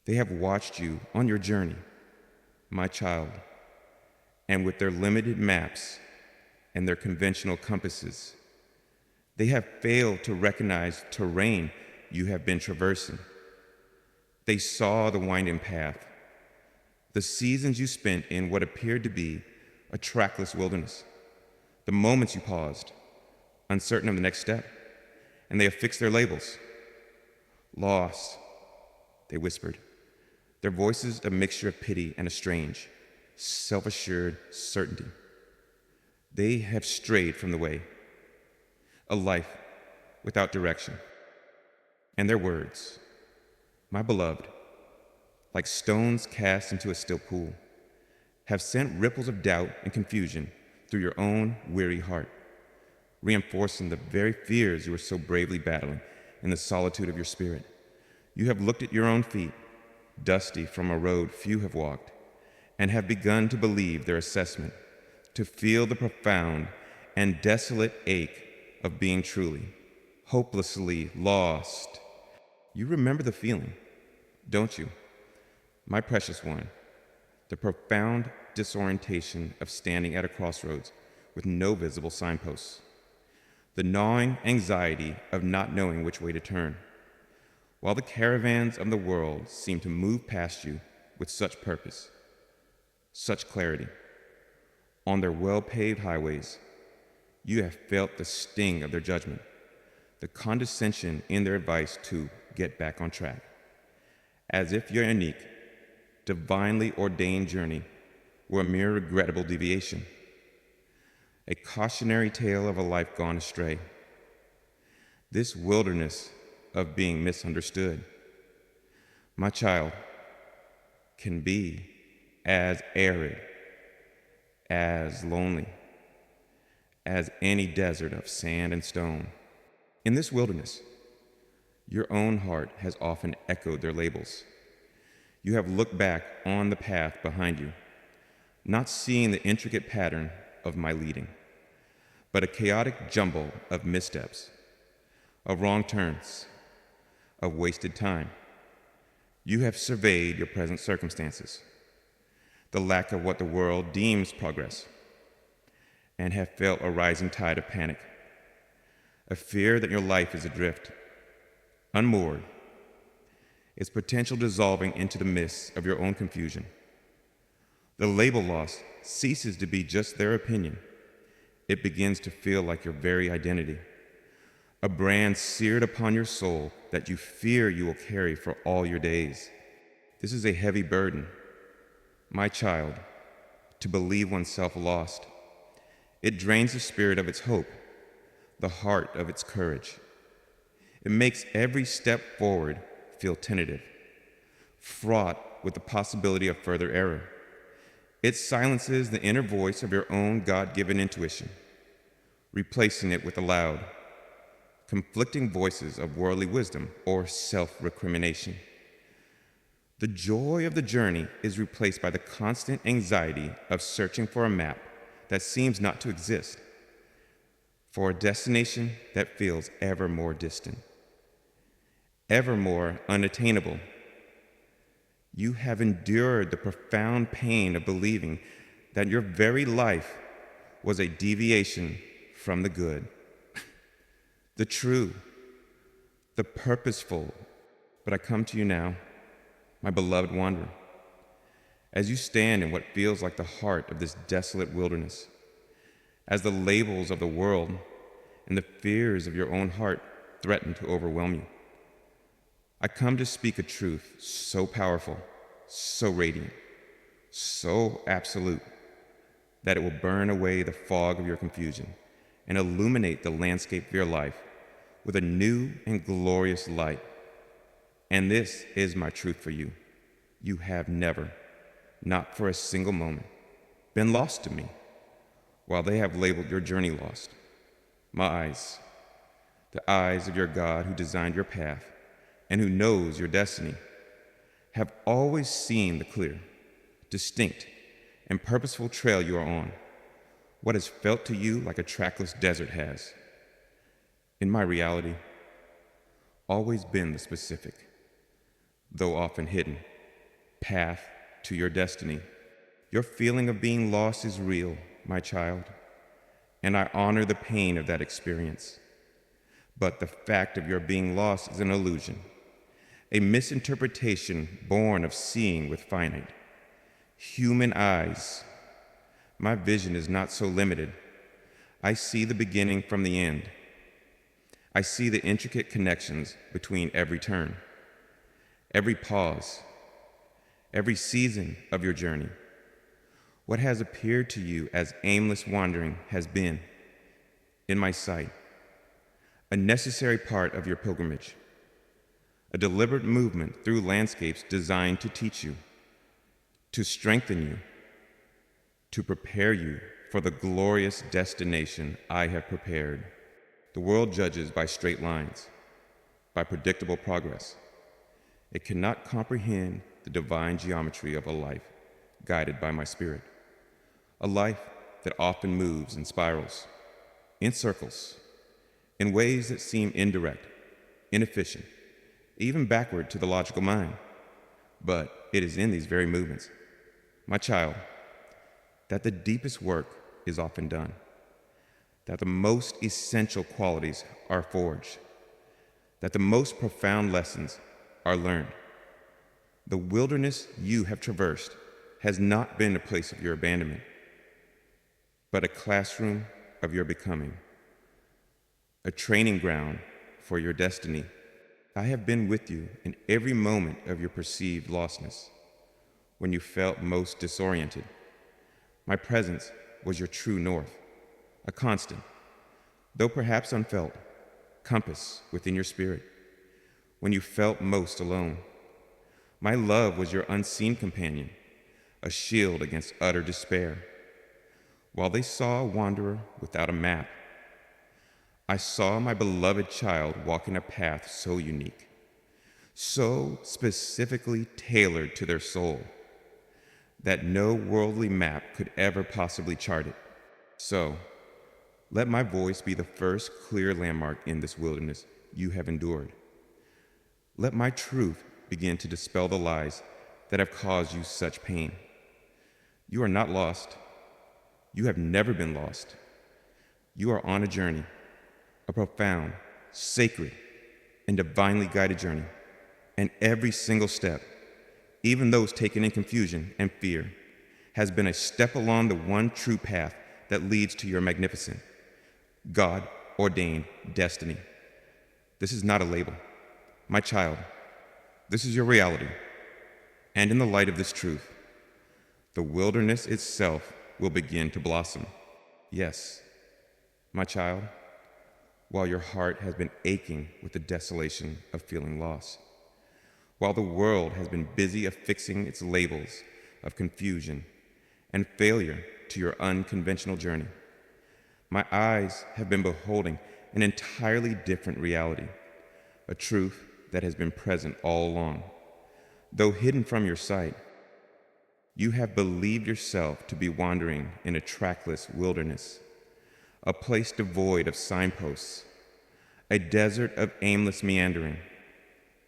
They have watched you on your journey, my child, and with their limited maps and their conventional compasses, they have failed to recognize terrain you have been traversing. They saw the winding path, the seasons you spent in what appeared to be a trackless wilderness, the moments you paused, uncertain of the next step, and they affixed their labels. Lost, they whispered, their voices a mixture of pity and a strange, self-assured certainty. They have strayed from the way, a life without direction. And their words, my beloved, like stones cast into a still pool, have sent ripples of doubt and confusion through your own weary heart, reinforcing the very fears you were so bravely battling in the solitude of your spirit. You have looked at your own feet, dusty from a road few have walked, and have begun to believe their assessment, to feel the profound and desolate ache of being truly, hopelessly lost. You remember the feeling, don't you, my precious one? The profound disorientation of standing at a crossroads with no visible signposts. The gnawing anxiety of not knowing which way to turn, while the caravans of the world seem to move past you with such purpose, such clarity. On their well-paved highways, you have felt the sting of their judgment, the condescension in their advice to get back on track, as if your unique, divinely ordained journey were a mere regrettable deviation, a cautionary tale of a life gone astray. This wilderness of being misunderstood, my child, can be as arid, as lonely, as any desert of sand and stone. In this wilderness, your own heart has often echoed their labels. You have looked back on the path behind you, not seeing the intricate pattern of my leading, but a chaotic jumble of missteps, of wrong turns, of wasted time. You have surveyed your present circumstances, the lack of what the world deems progress, and have felt a rising tide of panic, a fear that your life is adrift, unmoored, its potential dissolving into the mists of your own confusion. The label loss ceases to be just their opinion. It begins to feel like your very identity, a brand seared upon your soul that you fear you will carry for all your days. This is a heavy burden, my child, to believe oneself lost. It drains the spirit of its hope, the heart of its courage. It makes every step forward feel tentative, fraught with the possibility of further error. It silences the inner voice of your own God-given intuition, replacing it with the loud, conflicting voices of worldly wisdom or self-recrimination. The joy of the journey is replaced by the constant anxiety of searching for a map that seems not to exist, for a destination that feels ever more distant, ever more unattainable. You have endured the profound pain of believing that your very life was a deviation from the good, the true, the purposeful. But I come to you now, my beloved wanderer, as you stand in what feels like the heart of this desolate wilderness, as the labels of the world and the fears of your own heart threaten to overwhelm you. I come to speak a truth so powerful, so radiant, so absolute, that it will burn away the fog of your confusion and illuminate the landscape of your life with a new and glorious light. And this is my truth for you. You have never, not for a single moment, been lost to me, while they have labeled your journey lost. My eyes, the eyes of your God who designed your path and who knows your destiny, have always seen the clear, distinct, and purposeful trail you are on, what has felt to you like a trackless desert has. In my reality, always been the specific, though often hidden, path to your destiny. Your feeling of being lost is real, my child, and I honor the pain of that experience. But the fact of your being lost is an illusion, a misinterpretation born of seeing with finite human eyes. My vision is not so limited. I see the beginning from the end. I see the intricate connections between every turn, every pause, every season of your journey. What has appeared to you as aimless wandering has been, in my sight, a necessary part of your pilgrimage, a deliberate movement through landscapes designed to teach you, to strengthen you, to prepare you for the glorious destination I have prepared. The world judges by straight lines, by predictable progress. It cannot comprehend the divine geometry of a life guided by my spirit, a life that often moves in spirals, in circles, in ways that seem indirect, inefficient, even backward to the logical mind. But it is in these very movements, my child, that the deepest work is often done, that the most essential qualities are forged, that the most profound lessons are learned. The wilderness you have traversed has not been a place of your abandonment, but a classroom of your becoming, a training ground for your destiny. I have been with you in every moment of your perceived lostness, when you felt most disoriented. My presence was your true north, a constant, though perhaps unfelt, compass within your spirit, when you felt most alone. My love was your unseen companion, a shield against utter despair. While they saw a wanderer without a map, I saw my beloved child walking a path so unique, so specifically tailored to their soul, that no worldly map could ever possibly chart it. So, let my voice be the first clear landmark in this wilderness you have endured. Let my truth begin to dispel the lies that have caused you such pain. You are not lost. You have never been lost. You are on a journey, a profound, sacred, and divinely guided journey. And every single step, even those taken in confusion and fear, has been a step along the one true path that leads to your magnificent, God-ordained destiny. This is not a label. My child, this is your reality. And in the light of this truth, the wilderness itself will begin to blossom. Yes, my child, while your heart has been aching with the desolation of feeling lost, while the world has been busy affixing its labels of confusion and failure to your unconventional journey, my eyes have been beholding an entirely different reality, a truth that has been present all along. Though hidden from your sight, you have believed yourself to be wandering in a trackless wilderness, a place devoid of signposts, a desert of aimless meandering.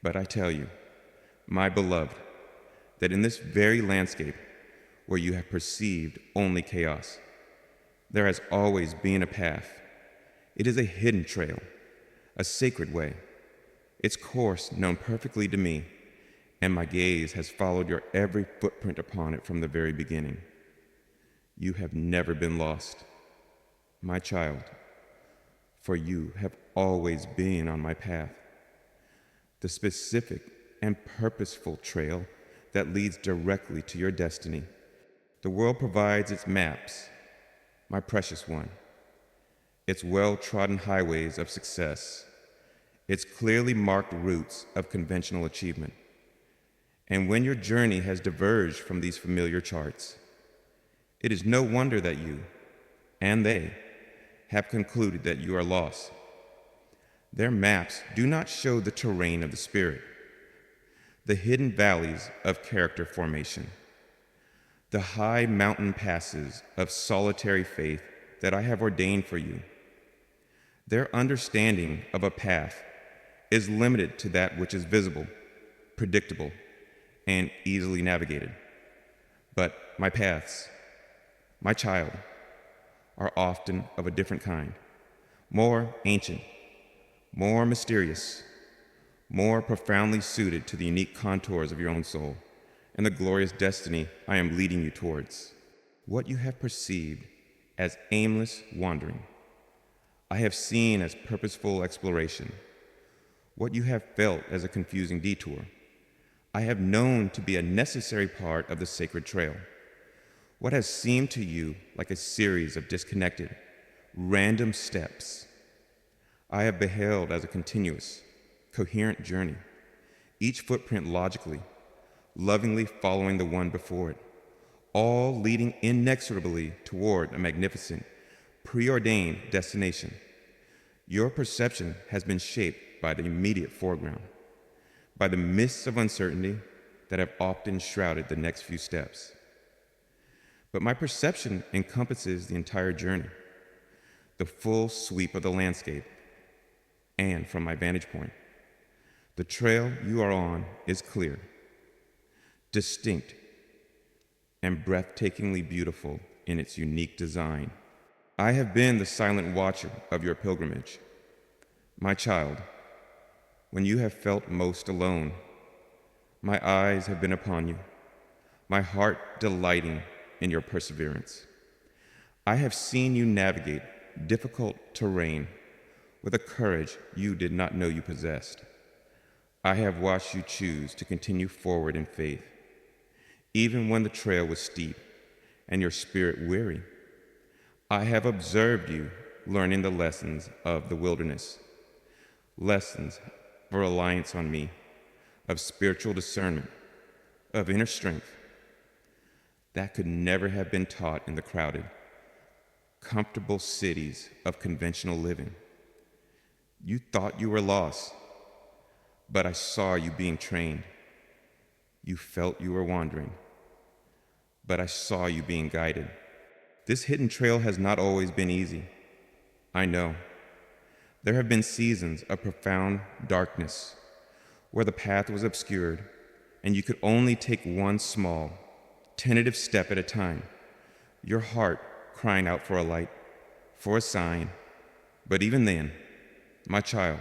But I tell you, my beloved, that in this very landscape where you have perceived only chaos, there has always been a path. It is a hidden trail, a sacred way, its course known perfectly to me, and my gaze has followed your every footprint upon it from the very beginning. You have never been lost, my child, for you have always been on my path, the specific and purposeful trail that leads directly to your destiny. The world provides its maps, my precious one, its well-trodden highways of success, its clearly marked routes of conventional achievement. And when your journey has diverged from these familiar charts, it is no wonder that you, and they, have concluded that you are lost. Their maps do not show the terrain of the spirit, the hidden valleys of character formation, the high mountain passes of solitary faith that I have ordained for you. Their understanding of a path is limited to that which is visible, predictable, and easily navigated. But my paths, my child, are often of a different kind, more ancient, more mysterious, more profoundly suited to the unique contours of your own soul and the glorious destiny I am leading you towards. What you have perceived as aimless wandering, I have seen as purposeful exploration. What you have felt as a confusing detour, I have known to be a necessary part of the sacred trail. What has seemed to you like a series of disconnected, random steps, I have beheld as a continuous, coherent journey, each footprint logically, lovingly following the one before it, all leading inexorably toward a magnificent, preordained destination. Your perception has been shaped by the immediate foreground, by the mists of uncertainty that have often shrouded the next few steps. But my perception encompasses the entire journey, the full sweep of the landscape, and from my vantage point, the trail you are on is clear, distinct, and breathtakingly beautiful in its unique design. I have been the silent watcher of your pilgrimage. My child, when you have felt most alone, my eyes have been upon you, my heart delighting in your perseverance. I have seen you navigate difficult terrain with a courage you did not know you possessed. I have watched you choose to continue forward in faith, even when the trail was steep and your spirit weary. I have observed you learning the lessons of the wilderness, lessons of reliance on me, of spiritual discernment, of inner strength that could never have been taught in the crowded, comfortable cities of conventional living. You thought you were lost, but I saw you being trained. You felt you were wandering, but I saw you being guided. This hidden trail has not always been easy. I know. There have been seasons of profound darkness where the path was obscured and you could only take one small, tentative step at a time, your heart crying out for a light, for a sign. But even then, my child,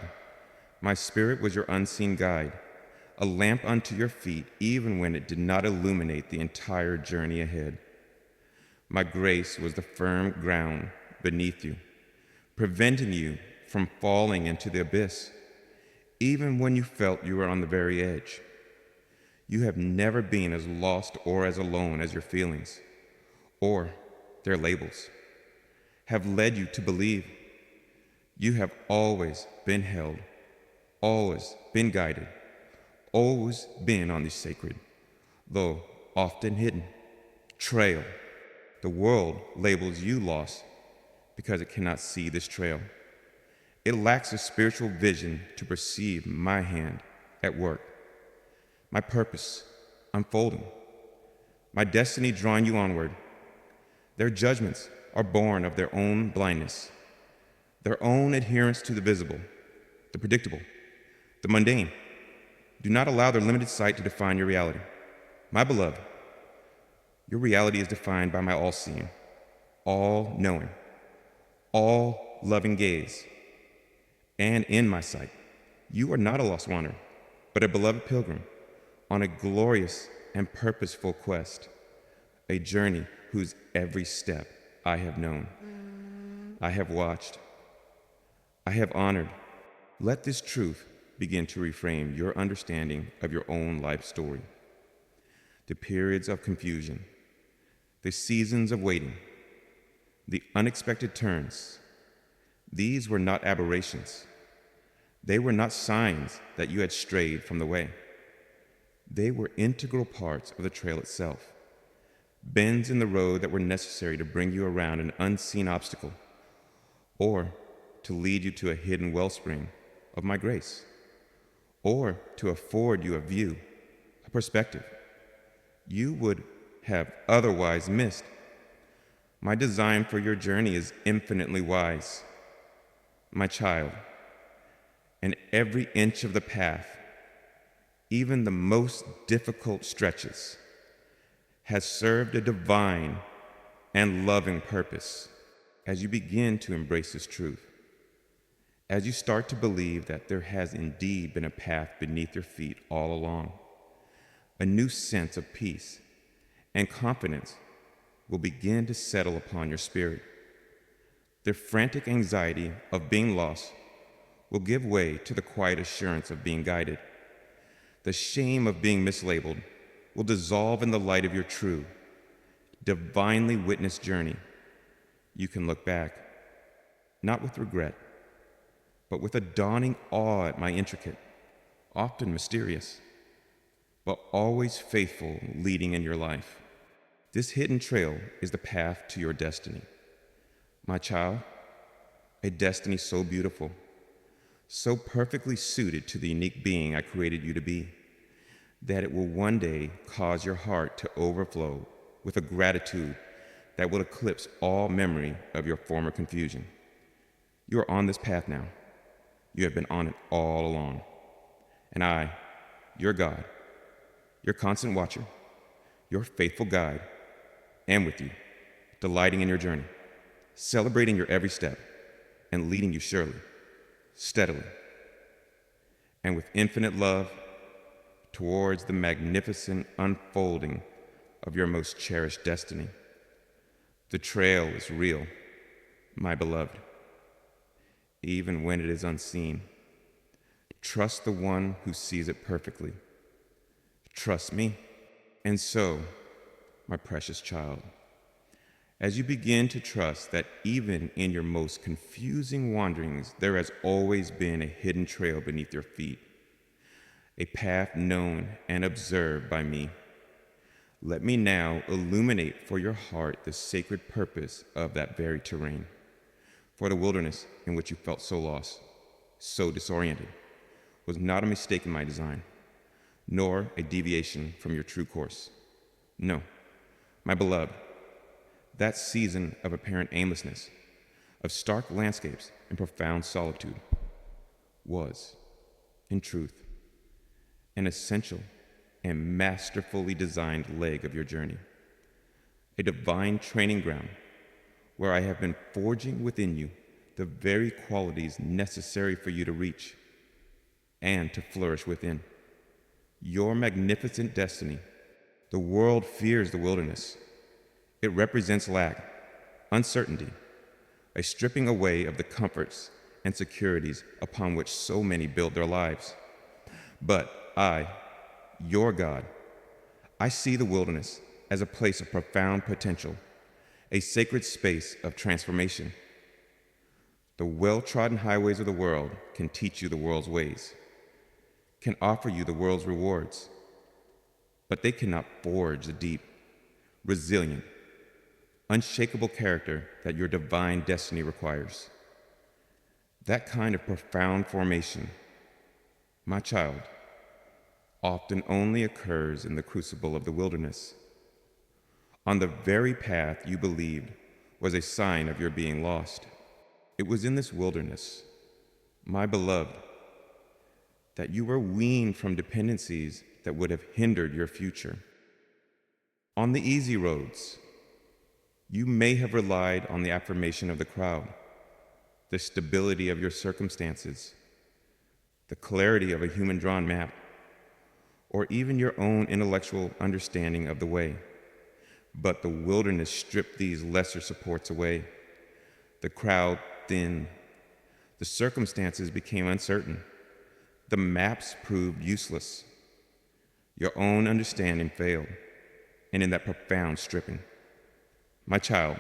my spirit was your unseen guide, a lamp unto your feet even when it did not illuminate the entire journey ahead. My grace was the firm ground beneath you, preventing you from falling into the abyss, even when you felt you were on the very edge. You have never been as lost or as alone as your feelings, or their labels, have led you to believe. You have always been held, always been guided, always been on the sacred, though often hidden, trail. The world labels you lost because it cannot see this trail. It lacks a spiritual vision to perceive my hand at work, my purpose unfolding, my destiny drawing you onward. Their judgments are born of their own blindness, their own adherence to the visible, the predictable, the mundane. Do not allow their limited sight to define your reality. My beloved, your reality is defined by my all-seeing, all-knowing, all-loving gaze. And in my sight, you are not a lost wanderer, but a beloved pilgrim on a glorious and purposeful quest, a journey whose every step I have known, I have watched, I have honored. Let this truth begin to reframe your understanding of your own life story. The periods of confusion, the seasons of waiting, the unexpected turns, these were not aberrations. They were not signs that you had strayed from the way. They were integral parts of the trail itself, bends in the road that were necessary to bring you around an unseen obstacle, or to lead you to a hidden wellspring of my grace, or to afford you a view, a perspective you would have otherwise missed. My design for your journey is infinitely wise, my child, and every inch of the path, even the most difficult stretches, has served a divine and loving purpose. As you begin to embrace this truth, as you start to believe that there has indeed been a path beneath your feet all along, a new sense of peace and confidence will begin to settle upon your spirit. The frantic anxiety of being lost will give way to the quiet assurance of being guided. The shame of being mislabeled will dissolve in the light of your true, divinely witnessed journey. You can look back, not with regret, but with a dawning awe at my intricate, often mysterious, but always faithful leading in your life. This hidden trail is the path to your destiny. My child, a destiny so beautiful, so perfectly suited to the unique being I created you to be, that it will one day cause your heart to overflow with a gratitude that will eclipse all memory of your former confusion. You are on this path now. You have been on it all along. And I, your God, your constant watcher, your faithful guide, am with you, delighting in your journey, celebrating your every step, and leading you surely, steadily, and with infinite love towards the magnificent unfolding of your most cherished destiny. The trail is real, my beloved, even when it is unseen. Trust the one who sees it perfectly. Trust me. And so, my precious child, as you begin to trust that even in your most confusing wanderings, there has always been a hidden trail beneath your feet, a path known and observed by me, let me now illuminate for your heart the sacred purpose of that very terrain. For the wilderness in which you felt so lost, so disoriented, was not a mistake in my design, nor a deviation from your true course. No, my beloved, that season of apparent aimlessness, of stark landscapes and profound solitude, was, in truth, an essential and masterfully designed leg of your journey, a divine training ground where I have been forging within you the very qualities necessary for you to reach and to flourish within. Your magnificent destiny. The world fears the wilderness. It represents lack, uncertainty, a stripping away of the comforts and securities upon which so many build their lives. But I, your God, I see the wilderness as a place of profound potential, a sacred space of transformation. The well-trodden highways of the world can teach you the world's ways, can offer you the world's rewards, but they cannot forge the deep, resilient, unshakable character that your divine destiny requires. That kind of profound formation, my child, often only occurs in the crucible of the wilderness, on the very path you believed was a sign of your being lost. It was in this wilderness, my beloved, that you were weaned from dependencies that would have hindered your future. On the easy roads, you may have relied on the affirmation of the crowd, the stability of your circumstances, the clarity of a human-drawn map, or even your own intellectual understanding of the way. But the wilderness stripped these lesser supports away. The crowd thinned. The circumstances became uncertain. The maps proved useless. Your own understanding failed, and in that profound stripping, my child,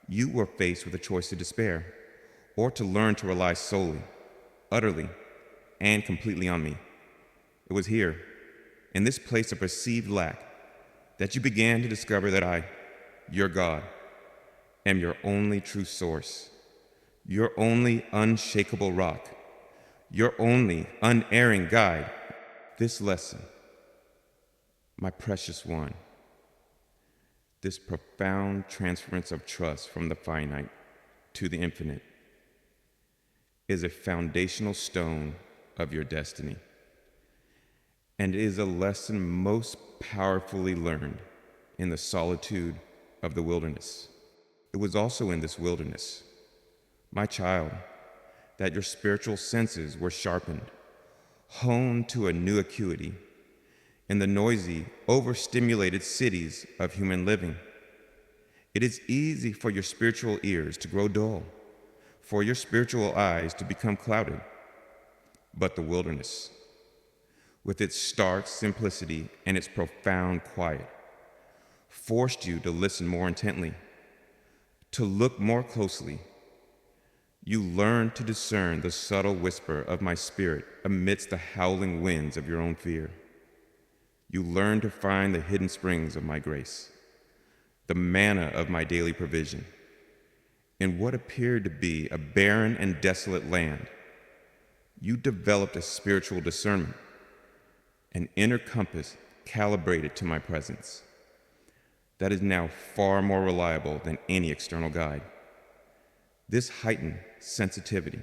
you were faced with a choice to despair or to learn to rely solely, utterly, and completely on me. It was here, in this place of perceived lack, that you began to discover that I, your God, am your only true source, your only unshakable rock, your only unerring guide. This lesson, my precious one, this profound transference of trust from the finite to the infinite, is a foundational stone of your destiny. and it is a lesson most powerfully learned in the solitude of the wilderness. It was also in this wilderness, my child, that your spiritual senses were sharpened, honed to a new acuity in the noisy, overstimulated cities of human living. It is easy for your spiritual ears to grow dull, for your spiritual eyes to become clouded. But the wilderness, with its stark simplicity and its profound quiet, forced you to listen more intently, to look more closely. You learned to discern the subtle whisper of my spirit amidst the howling winds of your own fear. You learned to find the hidden springs of my grace, the manna of my daily provision. In what appeared to be a barren and desolate land, you developed a spiritual discernment, an inner compass calibrated to my presence that is now far more reliable than any external guide. This heightened sensitivity,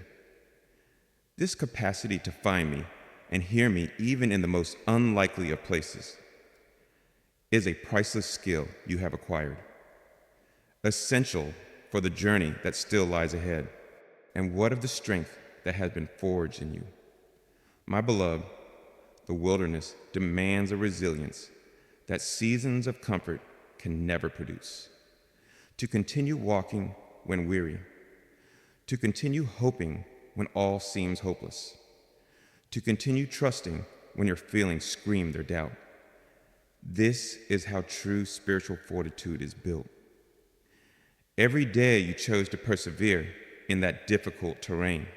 this capacity to find me and hear me even in the most unlikely of places, is a priceless skill you have acquired, essential for the journey that still lies ahead. And what of the strength that has been forged in you? My beloved, the wilderness demands a resilience that seasons of comfort can never produce. To continue walking when weary, to continue hoping when all seems hopeless, to continue trusting when your feelings scream their doubt. This is how true spiritual fortitude is built. Every day you chose to persevere in that difficult terrain.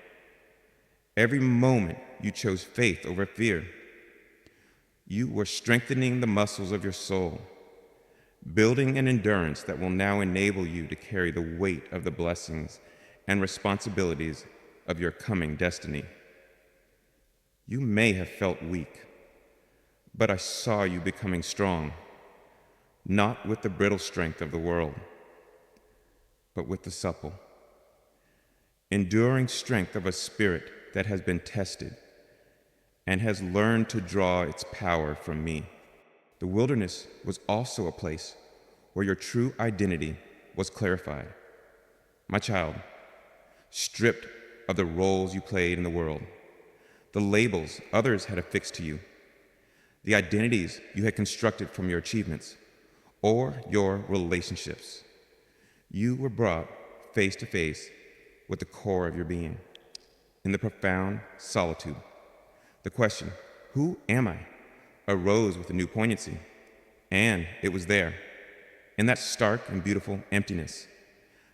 Every moment you chose faith over fear. You were strengthening the muscles of your soul, building an endurance that will now enable you to carry the weight of the blessings and responsibilities of your coming destiny. You may have felt weak, but I saw you becoming strong, not with the brittle strength of the world, but with the supple, enduring strength of a spirit that has been tested and has learned to draw its power from me. The wilderness was also a place where your true identity was clarified. My child, stripped of the roles you played in the world, the labels others had affixed to you, the identities you had constructed from your achievements or your relationships, you were brought face to face with the core of your being. In the profound solitude, the question, "Who am I?" arose with a new poignancy. And it was there, in that stark and beautiful emptiness,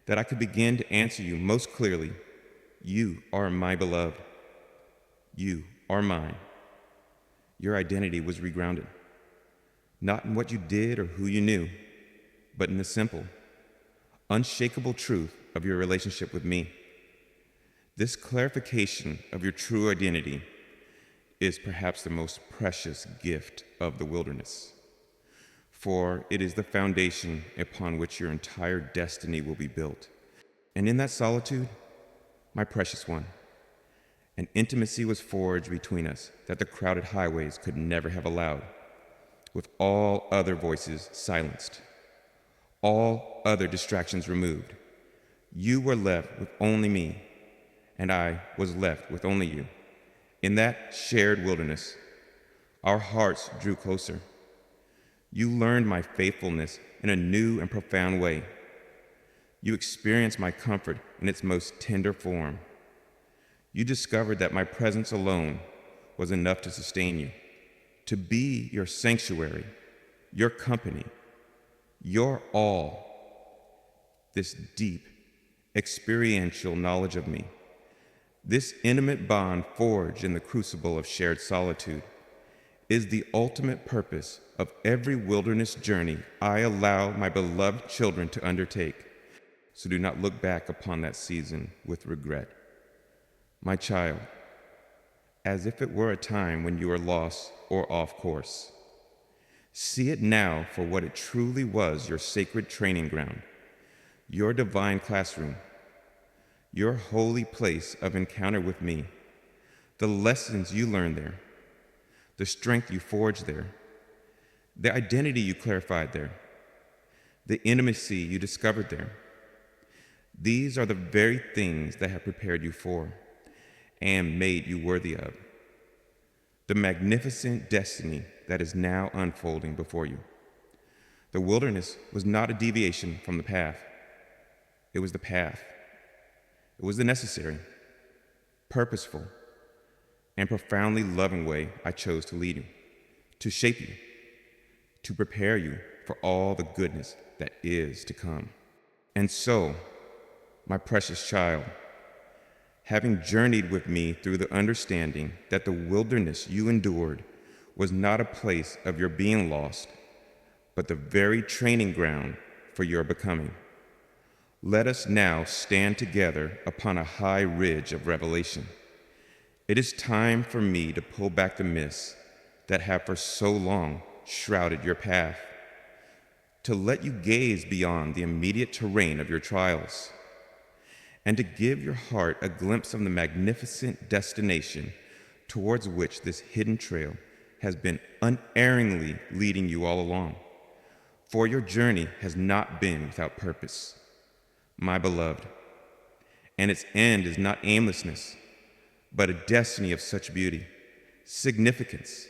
that I could begin to answer you most clearly. You are my beloved. You are mine. Your identity was regrounded, not in what you did or who you knew, but in the simple, unshakable truth of your relationship with me. This clarification of your true identity is perhaps the most precious gift of the wilderness, for it is the foundation upon which your entire destiny will be built. And in that solitude, my precious one, an intimacy was forged between us that the crowded highways could never have allowed, with all other voices silenced, all other distractions removed. You were left with only me, and I was left with only you. In that shared wilderness, our hearts drew closer. You learned my faithfulness in a new and profound way. You experienced my comfort in its most tender form. You discovered that my presence alone was enough to sustain you, to be your sanctuary, your company, your all. This deep, experiential knowledge of me, this intimate bond forged in the crucible of shared solitude, is the ultimate purpose of every wilderness journey I allow my beloved children to undertake. So do not look back upon that season with regret. My child, as if it were a time when you were lost or off course. See it now for what it truly was, your sacred training ground, your divine classroom, your holy place of encounter with me, the lessons you learned there, the strength you forged there, the identity you clarified there, the intimacy you discovered there. These are the very things that have prepared you for and made you worthy of the magnificent destiny that is now unfolding before you. The wilderness was not a deviation from the path. It was the path. It was the necessary, purposeful, and profoundly loving way I chose to lead you, to shape you, to prepare you for all the goodness that is to come. And so, my precious child, having journeyed with me through the understanding that the wilderness you endured was not a place of your being lost, but the very training ground for your becoming, let us now stand together upon a high ridge of revelation. It is time for me to pull back the mists that have for so long shrouded your path, to let you gaze beyond the immediate terrain of your trials, and to give your heart a glimpse of the magnificent destination towards which this hidden trail has been unerringly leading you all along. For your journey has not been without purpose, my beloved, and its end is not aimlessness, but a destiny of such beauty, significance,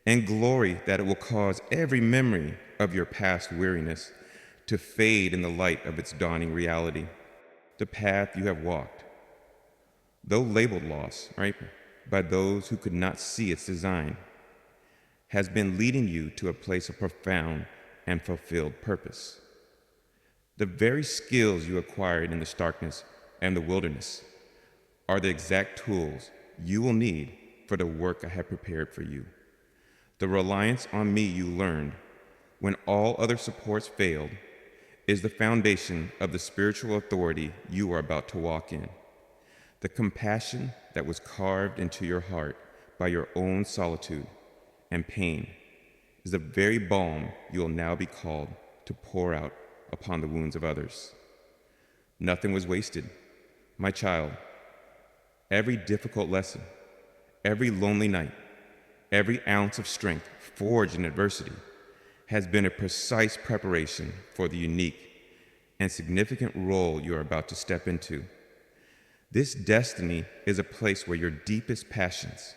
and glory that it will cause every memory of your past weariness to fade in the light of its dawning reality. The path you have walked, though labeled lost, right, by those who could not see its design, has been leading you to a place of profound and fulfilled purpose. The very skills you acquired in the starkness and the wilderness are the exact tools you will need for the work I have prepared for you. The reliance on me you learned when all other supports failed is the foundation of the spiritual authority you are about to walk in. The compassion that was carved into your heart by your own solitude and pain is the very balm you will now be called to pour out upon the wounds of others. Nothing was wasted, my child. Every difficult lesson, every lonely night, every ounce of strength forged in adversity has been a precise preparation for the unique and significant role you are about to step into. This destiny is a place where your deepest passions,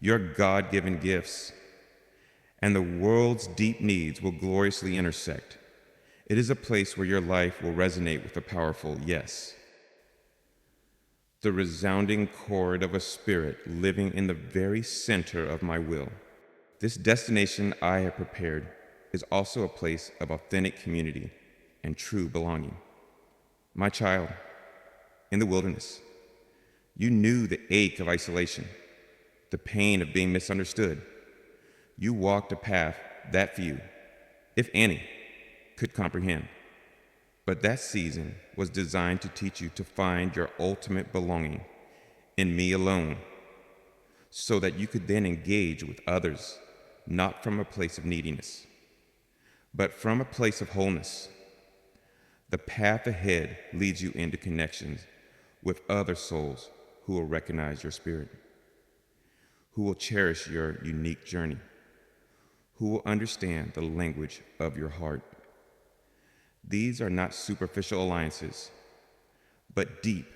your God-given gifts, and the world's deep needs will gloriously intersect. It is a place where your life will resonate with a powerful yes, the resounding chord of a spirit living in the very center of my will. This destination I have prepared is also a place of authentic community and true belonging. My child, in the wilderness, you knew the ache of isolation, the pain of being misunderstood. You walked a path that few, if any, could comprehend. But that season was designed to teach you to find your ultimate belonging in me alone, so that you could then engage with others, not from a place of neediness, but from a place of wholeness. The path ahead leads you into connections with other souls who will recognize your spirit, who will cherish your unique journey, who will understand the language of your heart. These are not superficial alliances, but deep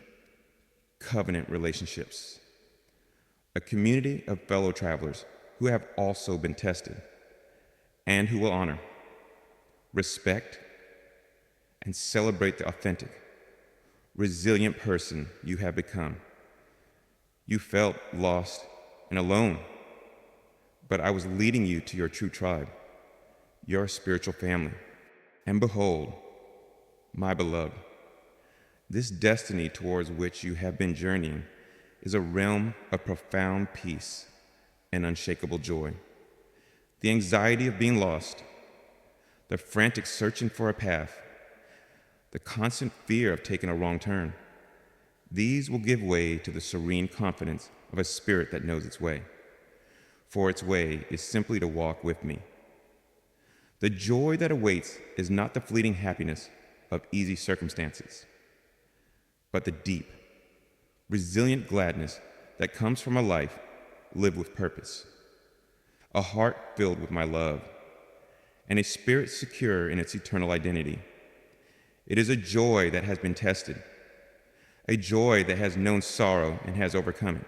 covenant relationships, a community of fellow travelers who have also been tested and who will honor, respect, and celebrate the authentic, resilient person you have become. You felt lost and alone, but I was leading you to your true tribe, your spiritual family. And behold, my beloved, this destiny towards which you have been journeying is a realm of profound peace and unshakable joy. The anxiety of being lost, the frantic searching for a path, the constant fear of taking a wrong turn, these will give way to the serene confidence of a spirit that knows its way. For its way is simply to walk with me. The joy that awaits is not the fleeting happiness of easy circumstances, but the deep, resilient gladness that comes from a life lived with purpose. a heart filled with my love, and a spirit secure in its eternal identity. It is a joy that has been tested, a joy that has known sorrow and has overcome it,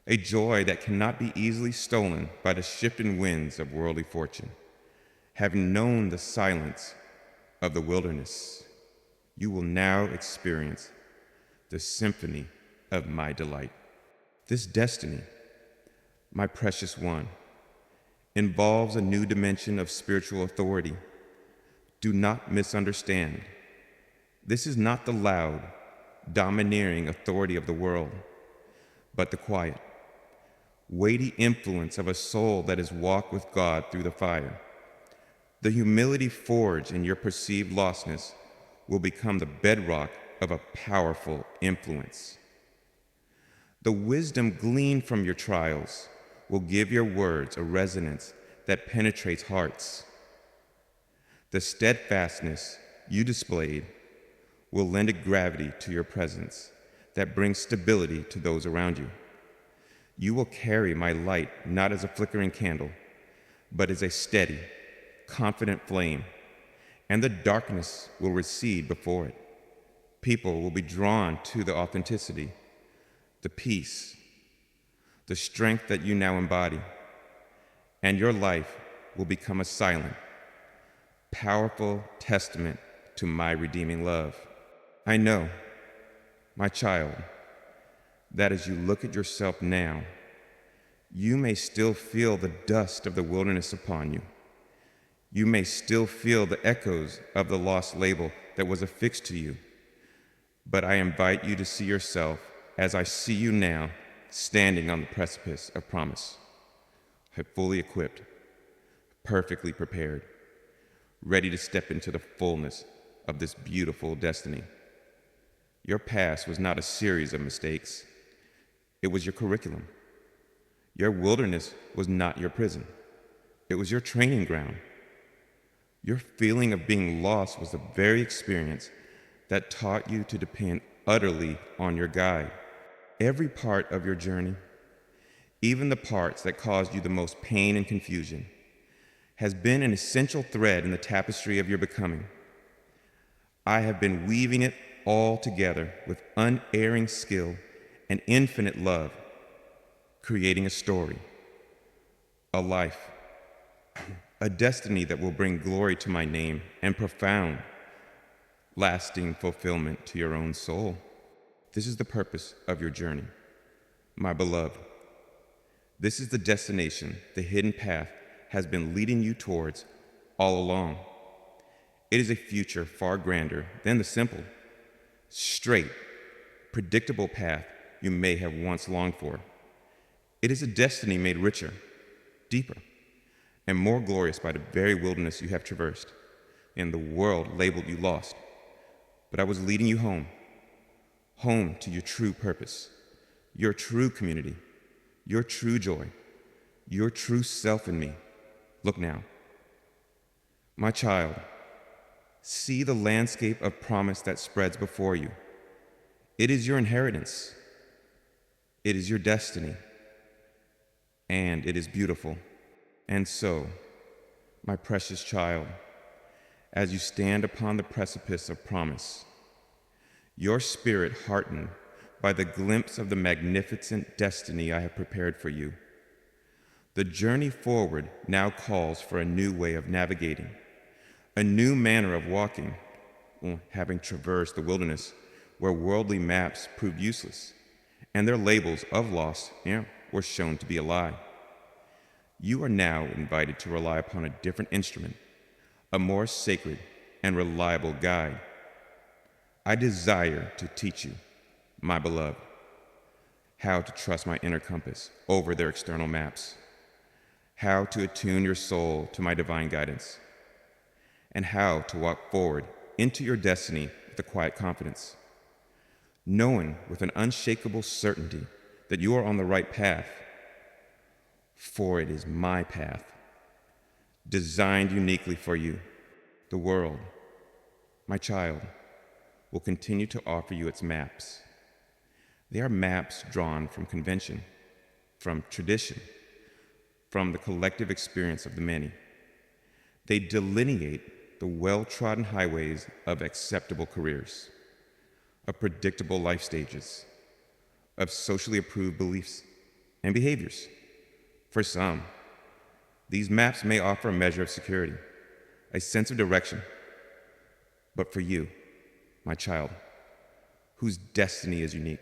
a joy that cannot be easily stolen by the shifting winds of worldly fortune. Having known the silence of the wilderness, you will now experience the symphony of my delight. This destiny, my precious one, involves a new dimension of spiritual authority. Do not misunderstand. This is not the loud, domineering authority of the world, but the quiet, weighty influence of a soul that has walked with God through the fire. The humility forged in your perceived lostness will become the bedrock of a powerful influence. The wisdom gleaned from your trials will give your words a resonance that penetrates hearts. The steadfastness you displayed will lend a gravity to your presence that brings stability to those around you. You will carry my light not as a flickering candle, but as a steady, confident flame, and the darkness will recede before it. People will be drawn to the authenticity, the peace, the strength that you now embody, and your life will become a silent, powerful testament to my redeeming love. I know, my child, that as you look at yourself now, you may still feel the dust of the wilderness upon you. You may still feel the echoes of the lost label that was affixed to you. But I invite you to see yourself as I see you now, standing on the precipice of promise, fully equipped, perfectly prepared, ready to step into the fullness of this beautiful destiny. Your past was not a series of mistakes. It was your curriculum. Your wilderness was not your prison. It was your training ground. Your feeling of being lost was the very experience that taught you to depend utterly on your guide. Every part of your journey, even the parts that caused you the most pain and confusion, has been an essential thread in the tapestry of your becoming. I have been weaving it all together with unerring skill and infinite love, creating a story, a life, a destiny that will bring glory to my name and profound, lasting fulfillment to your own soul. This is the purpose of your journey, my beloved. This is the destination the hidden path has been leading you towards all along. It is a future far grander than the simple, straight, predictable path you may have once longed for. It is a destiny made richer, deeper, and more glorious by the very wilderness you have traversed, and the world labeled you lost. But I was leading you home, home to your true purpose, your true community, your true joy, your true self in me. Look now. My child, see the landscape of promise that spreads before you. It is your inheritance. It is your destiny. And it is beautiful. And so, my precious child, as you stand upon the precipice of promise, your spirit heartened by the glimpse of the magnificent destiny I have prepared for you, the journey forward now calls for a new way of navigating, a new manner of walking, having traversed the wilderness where worldly maps proved useless, and their labels of loss were shown to be a lie. You are now invited to rely upon a different instrument, a more sacred and reliable guide. I desire to teach you, my beloved, how to trust my inner compass over their external maps, how to attune your soul to my divine guidance, and how to walk forward into your destiny with a quiet confidence, knowing with an unshakable certainty that you are on the right path. For it is my path, designed uniquely for you. The world, my child, will continue to offer you its maps. They are maps drawn from convention, from tradition, from the collective experience of the many. They delineate the well-trodden highways of acceptable careers, of predictable life stages, of socially approved beliefs and behaviors. For some, these maps may offer a measure of security, a sense of direction. But for you, my child, whose destiny is unique,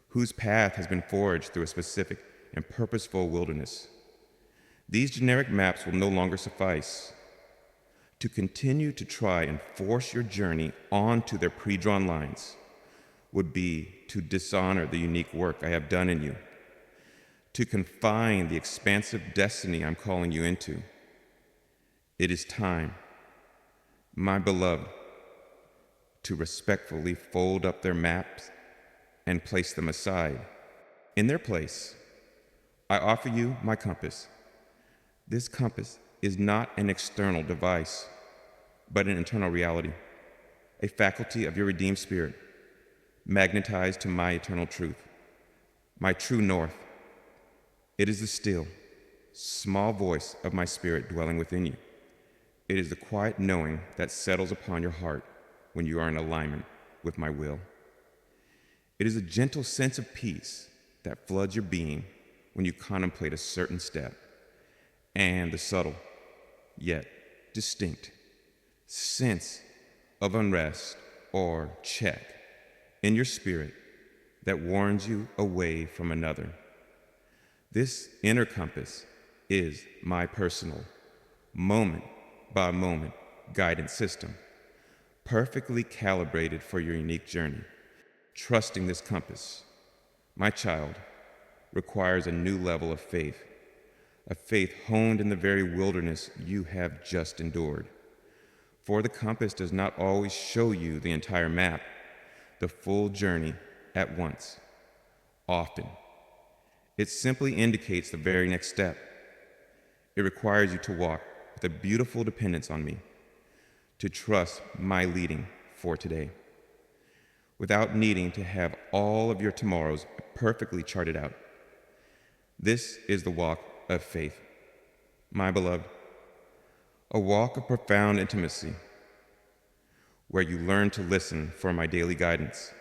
whose path has been forged through a specific and purposeful wilderness, these generic maps will no longer suffice. To continue to try and force your journey onto their pre-drawn lines would be to dishonor the unique work I have done in you, to confine the expansive destiny I'm calling you into. It is time, my beloved, to respectfully fold up their maps and place them aside. In their place, I offer you my compass. This compass is not an external device, but an internal reality, a faculty of your redeemed spirit, magnetized to my eternal truth, my true north. It is the still, small voice of my spirit dwelling within you. It is the quiet knowing that settles upon your heart when you are in alignment with my will. It is a gentle sense of peace that floods your being when you contemplate a certain step, and the subtle, yet distinct, sense of unrest or check in your spirit that warns you away from another. This inner compass is my personal, moment-by-moment guidance system, perfectly calibrated for your unique journey. Trusting this compass, my child, requires a new level of faith, a faith honed in the very wilderness you have just endured. For the compass does not always show you the entire map, the full journey at once. Often, it simply indicates the very next step. It requires you to walk with a beautiful dependence on me, to trust my leading for today, without needing to have all of your tomorrows perfectly charted out. This is the walk of faith, my beloved, a walk of profound intimacy, where you learn to listen for my daily guidance,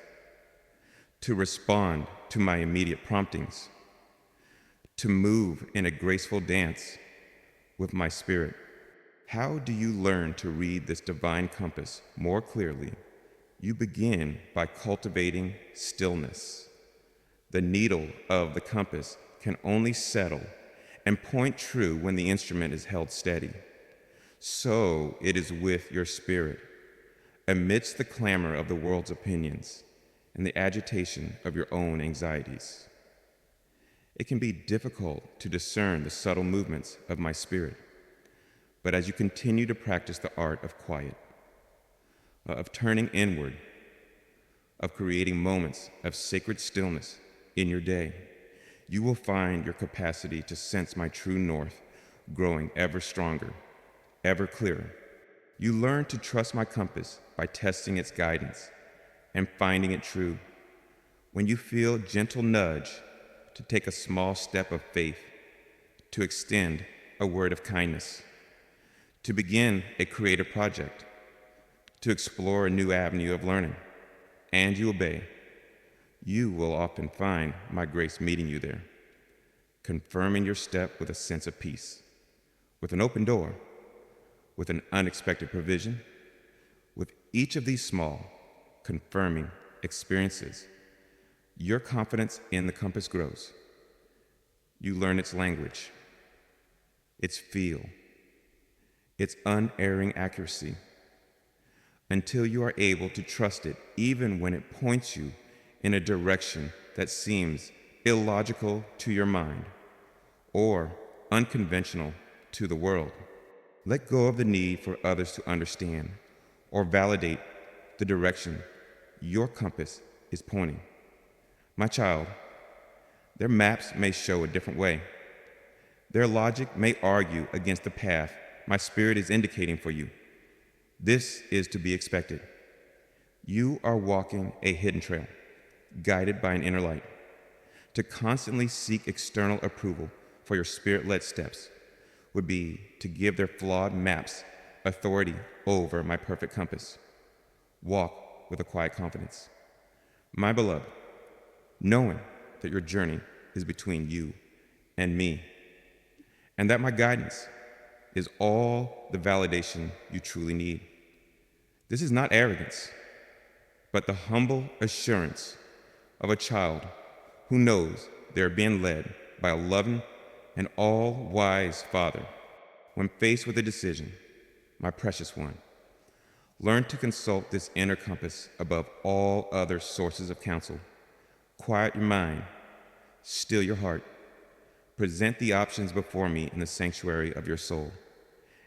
to respond to my immediate promptings, to move in a graceful dance with my spirit. How do you learn to read this divine compass more clearly? You begin by cultivating stillness. The needle of the compass can only settle and point true when the instrument is held steady. So it is with your spirit. Amidst the clamor of the world's opinions and the agitation of your own anxieties, it can be difficult to discern the subtle movements of my spirit. But as you continue to practice the art of quiet, of turning inward, of creating moments of sacred stillness in your day, you will find your capacity to sense my true north growing ever stronger, ever clearer. You learn to trust my compass by testing its guidance and finding it true. When you feel a gentle nudge to take a small step of faith, to extend a word of kindness, to begin a creative project, to explore a new avenue of learning, and you obey, you will often find my grace meeting you there, confirming your step with a sense of peace, with an open door, with an unexpected provision. With each of these small, confirming experiences, your confidence in the compass grows. You learn its language, its feel, its unerring accuracy, until you are able to trust it even when it points you in a direction that seems illogical to your mind or unconventional to the world. Let go of the need for others to understand or validate the direction your compass is pointing. My child, their maps may show a different way. Their logic may argue against the path my spirit is indicating for you. This is to be expected. You are walking a hidden trail, guided by an inner light. To constantly seek external approval for your spirit-led steps would be to give their flawed maps authority over my perfect compass. Walk with a quiet confidence. My beloved, knowing that your journey is between you and me, and that my guidance is all the validation you truly need. This is not arrogance, but the humble assurance of a child who knows they're being led by a loving and all-wise Father. When faced with a decision, my precious one, learn to consult this inner compass above all other sources of counsel. Quiet your mind, still your heart, present the options before me in the sanctuary of your soul,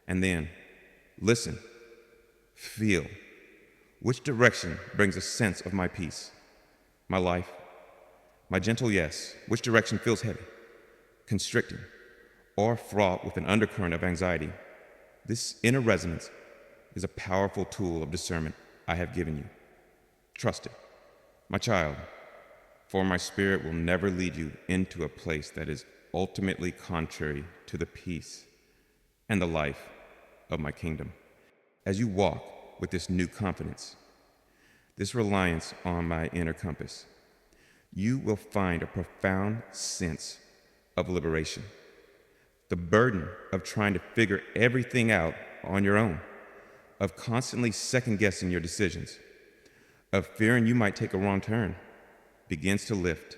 and then listen, feel. Which direction brings a sense of my peace, my life, my gentle yes? Which direction feels heavy, constricting, or fraught with an undercurrent of anxiety? This inner resonance is a powerful tool of discernment I have given you. Trust it, my child, for my spirit will never lead you into a place that is ultimately contrary to the peace and the life of my kingdom. As you walk with this new confidence, this reliance on my inner compass, you will find a profound sense of liberation. The burden of trying to figure everything out on your own, of constantly second-guessing your decisions, of fearing you might take a wrong turn, begins to lift.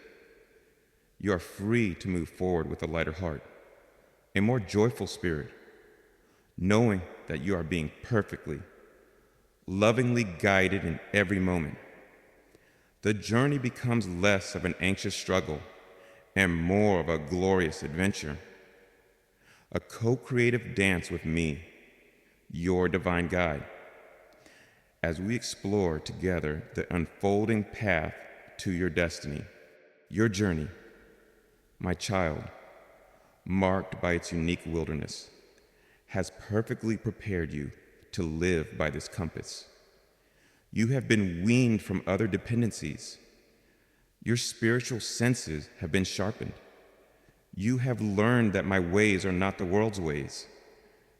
You are free to move forward with a lighter heart, a more joyful spirit, knowing that you are being perfectly, lovingly guided in every moment. The journey becomes less of an anxious struggle and more of a glorious adventure, a co-creative dance with me, your divine guide, as we explore together the unfolding path to your destiny. Your journey, my child, marked by its unique wilderness, has perfectly prepared you to live by this compass. You have been weaned from other dependencies. Your spiritual senses have been sharpened. You have learned that my ways are not the world's ways.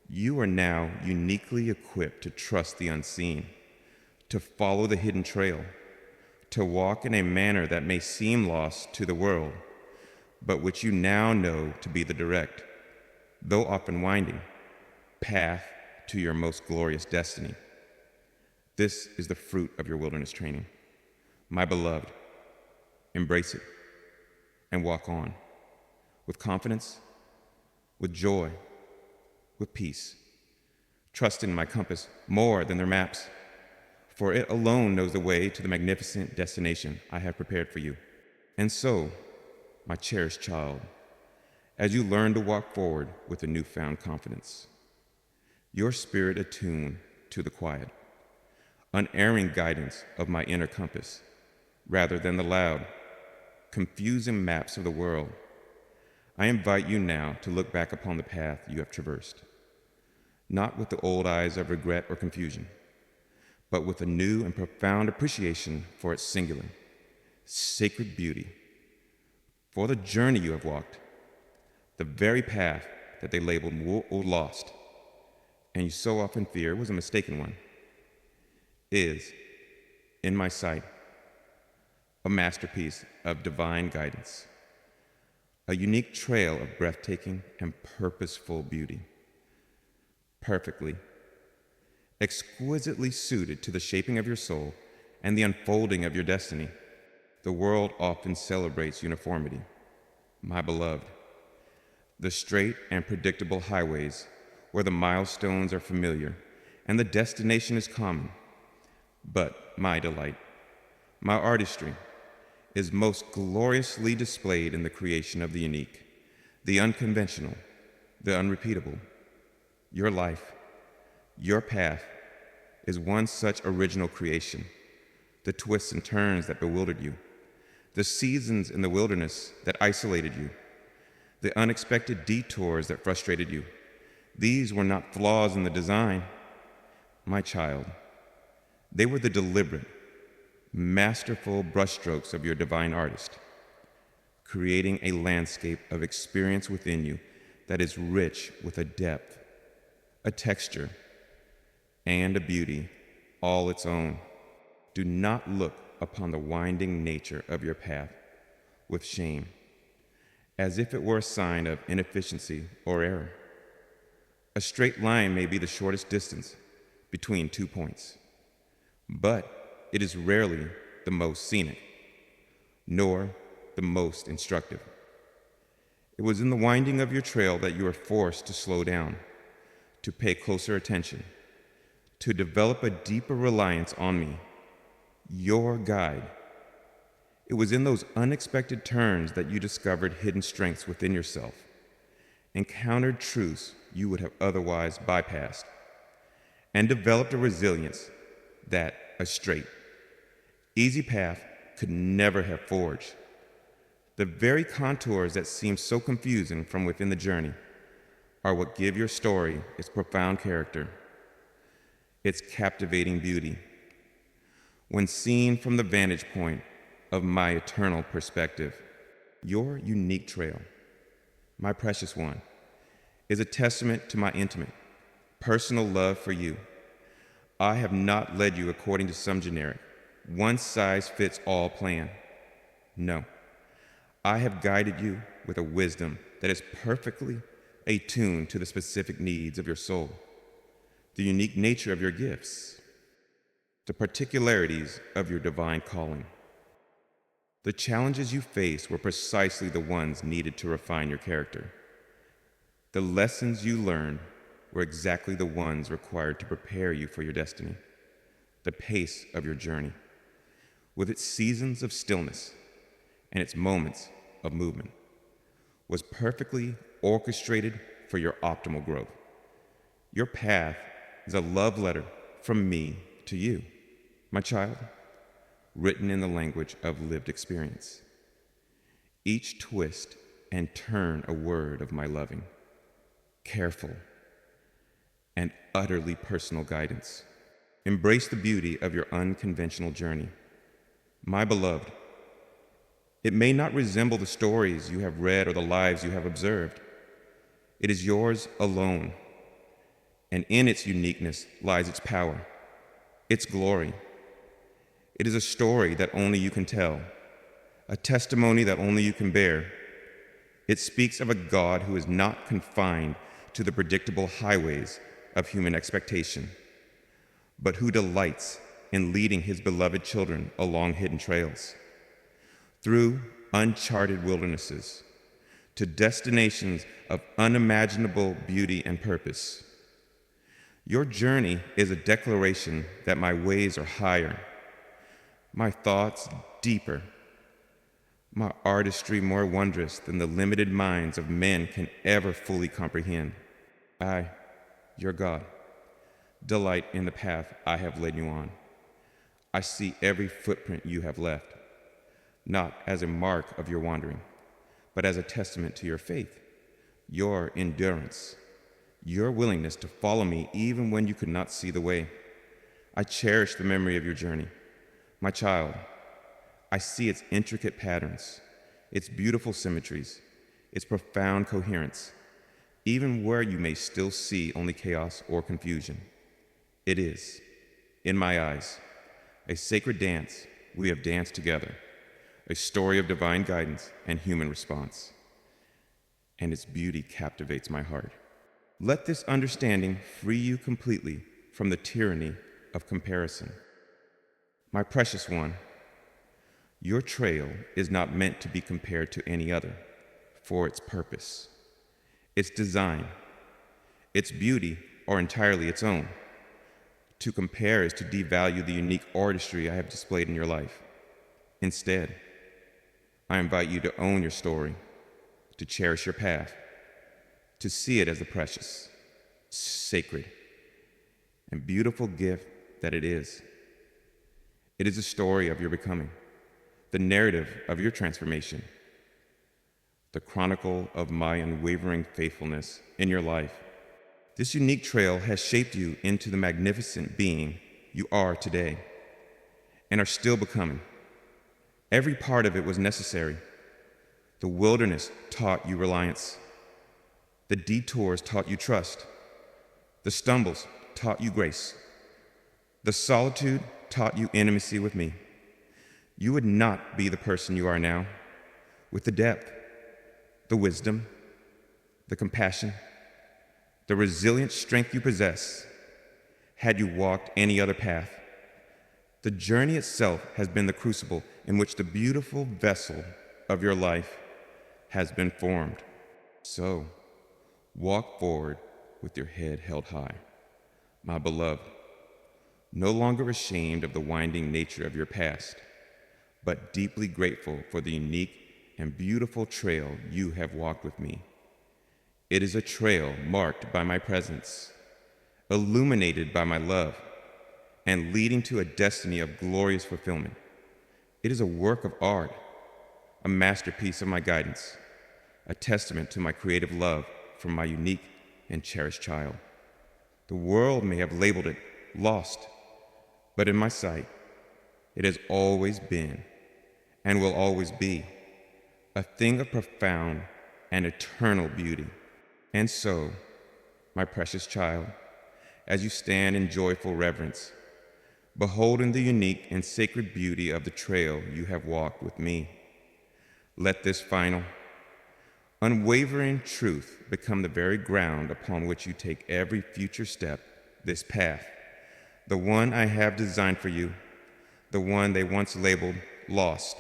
You are now uniquely equipped to trust the unseen, to follow the hidden trail, to walk in a manner that may seem lost to the world, but which you now know to be the direct, though often winding, path to your most glorious destiny. This is the fruit of your wilderness training. My beloved, embrace it and walk on with confidence, with joy, with peace. Trust in my compass more than their maps, for it alone knows the way to the magnificent destination I have prepared for you. And so, my cherished child, as you learn to walk forward with a newfound confidence, your spirit attuned to the quiet, unerring guidance of my inner compass, rather than the loud, confusing maps of the world, I invite you now to look back upon the path you have traversed, not with the old eyes of regret or confusion, but with a new and profound appreciation for its singular, sacred beauty, for the journey you have walked, the very path that they labeled lost, and you so often fear was a mistaken one, is, in my sight, a masterpiece of divine guidance, a unique trail of breathtaking and purposeful beauty, perfectly, exquisitely suited to the shaping of your soul and the unfolding of your destiny. The world often celebrates uniformity, my beloved, the straight and predictable highways where the milestones are familiar and the destination is common. But my delight, my artistry, is most gloriously displayed in the creation of the unique, the unconventional, the unrepeatable. Your life, your path, is one such original creation. The twists and turns that bewildered you, the seasons in the wilderness that isolated you, the unexpected detours that frustrated you, these were not flaws in the design, my child. They were the deliberate, masterful brushstrokes of your divine artist, creating a landscape of experience within you that is rich with a depth, a texture, and a beauty all its own. Do not look upon the winding nature of your path with shame, as if it were a sign of inefficiency or error. A straight line may be the shortest distance between 2 points, but it is rarely the most scenic, nor the most instructive. It was in the winding of your trail that you were forced to slow down, to pay closer attention, to develop a deeper reliance on me, your guide. It was in those unexpected turns that you discovered hidden strengths within yourself, encountered truths you would have otherwise bypassed, and developed a resilience that a straight, easy path could never have forged. The very contours that seem so confusing from within the journey are what give your story its profound character, its captivating beauty. When seen from the vantage point of my eternal perspective, your unique trail, my precious one, is a testament to my intimate, personal love for you. I have not led you according to some generic, one-size-fits-all plan. No, I have guided you with a wisdom that is perfectly attuned to the specific needs of your soul, the unique nature of your gifts, the particularities of your divine calling. The challenges you faced were precisely the ones needed to refine your character. The lessons you learned were exactly the ones required to prepare you for your destiny. The pace of your journey, with its seasons of stillness and its moments of movement, was perfectly orchestrated for your optimal growth. Your path is a love letter from me to you, my child, written in the language of lived experience. Each twist and turn a word of my loving, careful, and utterly personal guidance. Embrace the beauty of your unconventional journey. My beloved, it may not resemble the stories you have read or the lives you have observed. It is yours alone, and in its uniqueness lies its power, its glory. It is a story that only you can tell, a testimony that only you can bear. It speaks of a God who is not confined to the predictable highways of human expectation, but who delights in leading his beloved children along hidden trails, through uncharted wildernesses, to destinations of unimaginable beauty and purpose. Your journey is a declaration that my ways are higher, my thoughts deeper, my artistry more wondrous than the limited minds of men can ever fully comprehend. I, your God, delight in the path I have led you on. I see every footprint you have left, not as a mark of your wandering, but as a testament to your faith, your endurance, your willingness to follow me even when you could not see the way. I cherish the memory of your journey. My child, I see its intricate patterns, its beautiful symmetries, its profound coherence, even where you may still see only chaos or confusion. It is, in my eyes, a sacred dance we have danced together, a story of divine guidance and human response. And its beauty captivates my heart. Let this understanding free you completely from the tyranny of comparison. My precious one, your trail is not meant to be compared to any other for its purpose. Its design, its beauty are entirely its own. To compare is to devalue the unique artistry I have displayed in your life. Instead, I invite you to own your story, to cherish your path, to see it as the precious, sacred, and beautiful gift that it is. It is a story of your becoming, the narrative of your transformation, the chronicle of my unwavering faithfulness in your life. This unique trail has shaped you into the magnificent being you are today and are still becoming. Every part of it was necessary. The wilderness taught you reliance. The detours taught you trust. The stumbles taught you grace. The solitude taught you intimacy with me. You would not be the person you are now, with the depth, the wisdom, the compassion, the resilient strength you possess, had you walked any other path. The journey itself has been the crucible in which the beautiful vessel of your life has been formed. So, walk forward with your head held high, my beloved, no longer ashamed of the winding nature of your past, but deeply grateful for the unique and beautiful trail you have walked with me. It is a trail marked by my presence, illuminated by my love, and leading to a destiny of glorious fulfillment. It is a work of art, a masterpiece of my guidance, a testament to my creative love for my unique and cherished child. The world may have labeled it lost, but in my sight, it has always been and will always be a thing of profound and eternal beauty. And so, my precious child, as you stand in joyful reverence, beholding the unique and sacred beauty of the trail you have walked with me, let this final, unwavering truth become the very ground upon which you take every future step, this path, the one I have designed for you, the one they once labeled lost,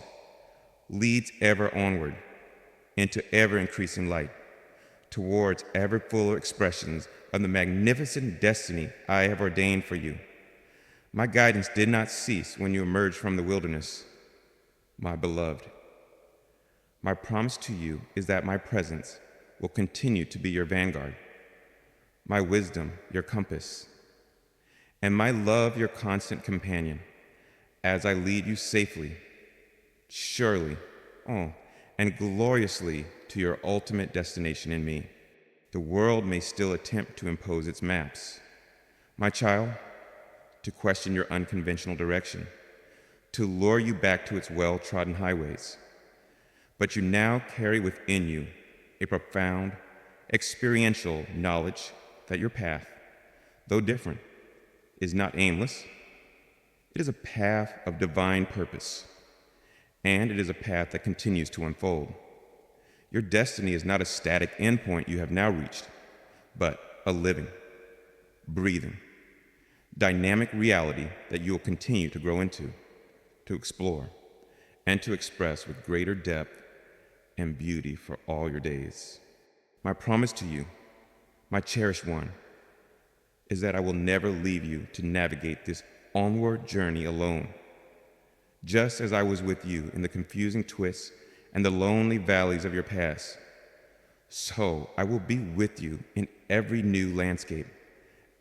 leads ever onward into ever-increasing light, towards ever fuller expressions of the magnificent destiny I have ordained for you. My guidance did not cease when you emerged from the wilderness, my beloved. My promise to you is that my presence will continue to be your vanguard, my wisdom your compass, and my love your constant companion as I lead you safely, surely, and gloriously to your ultimate destination in me. The world may still attempt to impose its maps, my child, to question your unconventional direction, to lure you back to its well-trodden highways. But you now carry within you a profound, experiential knowledge that your path, though different, is not aimless. It is a path of divine purpose, and it is a path that continues to unfold. Your destiny is not a static endpoint you have now reached, but a living, breathing, dynamic reality that you will continue to grow into, to explore, and to express with greater depth and beauty for all your days. My promise to you, my cherished one, is that I will never leave you to navigate this onward journey alone. Just as I was with you in the confusing twists and the lonely valleys of your past, so I will be with you in every new landscape,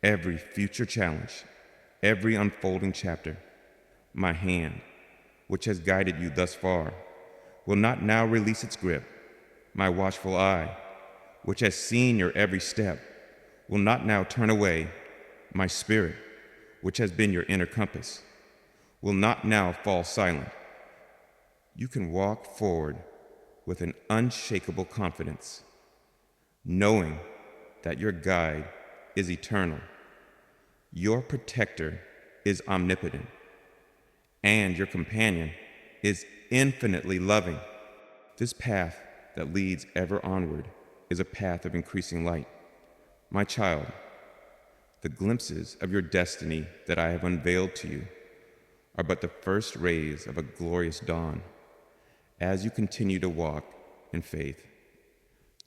every future challenge, every unfolding chapter. My hand, which has guided you thus far, will not now release its grip. My watchful eye, which has seen your every step, will not now turn away. My spirit, which has been your inner compass, will not now fall silent. You can walk forward with an unshakable confidence, knowing that your guide is eternal, your protector is omnipotent, and your companion is infinitely loving. This path that leads ever onward is a path of increasing light. My child, the glimpses of your destiny that I have unveiled to you are but the first rays of a glorious dawn as you continue to walk in faith,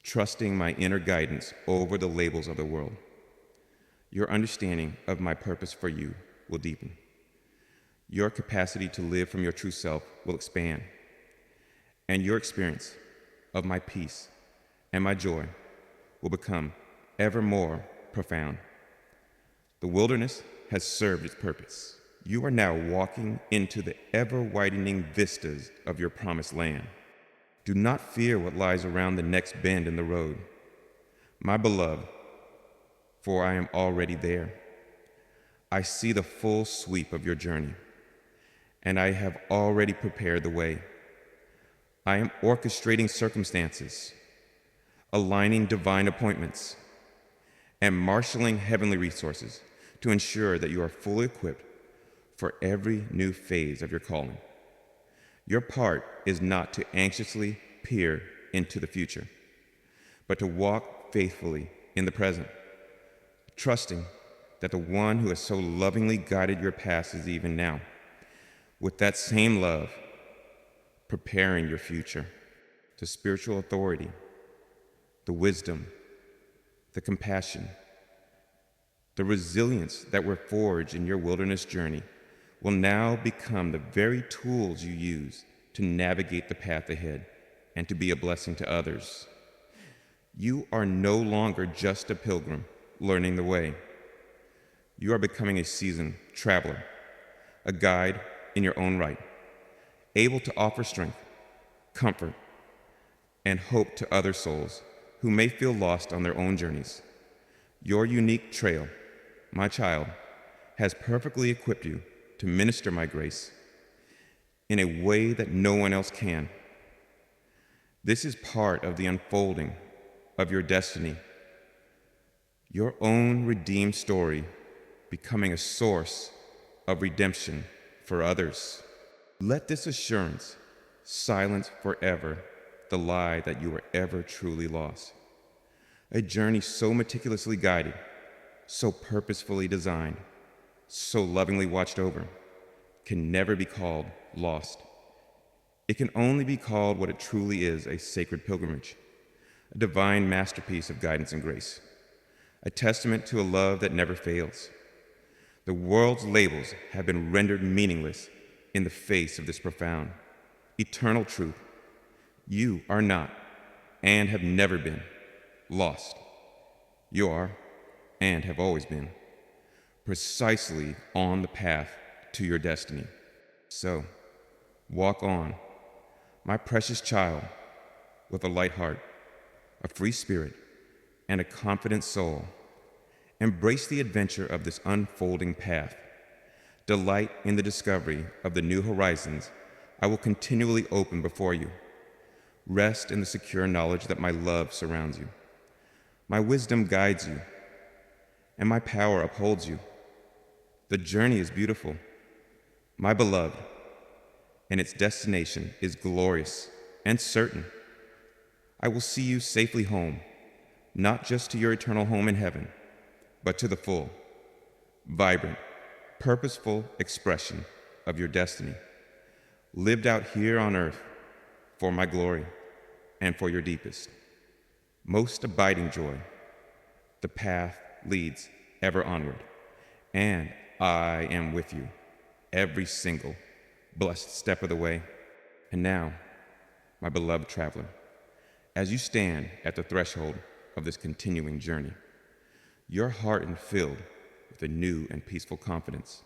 trusting my inner guidance over the labels of the world. Your understanding of my purpose for you will deepen. Your capacity to live from your true self will expand, and your experience of my peace and my joy will become ever more profound. The wilderness has served its purpose. You are now walking into the ever-widening vistas of your promised land. Do not fear what lies around the next bend in the road, my beloved, for I am already there. I see the full sweep of your journey, and I have already prepared the way. I am orchestrating circumstances, aligning divine appointments, and marshaling heavenly resources to ensure that you are fully equipped for every new phase of your calling. Your part is not to anxiously peer into the future, but to walk faithfully in the present, trusting that the one who has so lovingly guided your past is even now, with that same love, preparing your future. The spiritual authority, the wisdom, the compassion, the resilience that were forged in your wilderness journey will now become the very tools you use to navigate the path ahead and to be a blessing to others. You are no longer just a pilgrim learning the way. You are becoming a seasoned traveler, a guide in your own right, able to offer strength, comfort, and hope to other souls who may feel lost on their own journeys. Your unique trail, my child, has perfectly equipped you to minister my grace in a way that no one else can. This is part of the unfolding of your destiny, your own redeemed story becoming a source of redemption for others. Let this assurance silence forever the lie that you were ever truly lost. A journey so meticulously guided, so purposefully designed, so lovingly watched over, can never be called lost. It can only be called what it truly is, a sacred pilgrimage, a divine masterpiece of guidance and grace, a testament to a love that never fails. The world's labels have been rendered meaningless in the face of this profound, eternal truth. You are not, and have never been, lost. You are, and have always been, precisely on the path to your destiny. So, walk on, my precious child, with a light heart, a free spirit, and a confident soul. Embrace the adventure of this unfolding path. Delight in the discovery of the new horizons I will continually open before you. Rest in the secure knowledge that my love surrounds you. My wisdom guides you, and my power upholds you. The journey is beautiful, my beloved, and its destination is glorious and certain. I will see you safely home, not just to your eternal home in heaven, but to the full, vibrant, purposeful expression of your destiny, lived out here on earth for my glory and for your deepest, most abiding joy. The path leads ever onward, and I am with you every single blessed step of the way. And now, my beloved traveler, as you stand at the threshold of this continuing journey, your heart and filled with a new and peaceful confidence,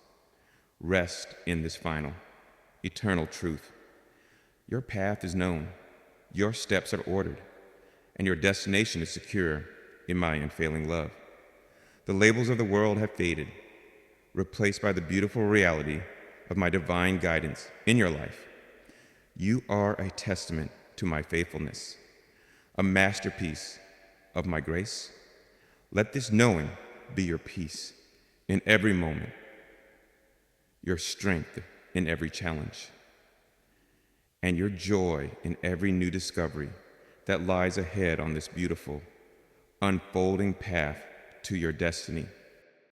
rest in this final, eternal truth. Your path is known, your steps are ordered, and your destination is secure in my unfailing love. The labels of the world have faded, replaced by the beautiful reality of my divine guidance in your life. You are a testament to my faithfulness, a masterpiece of my grace. Let this knowing be your peace in every moment, your strength in every challenge, and your joy in every new discovery that lies ahead on this beautiful, unfolding path to your destiny.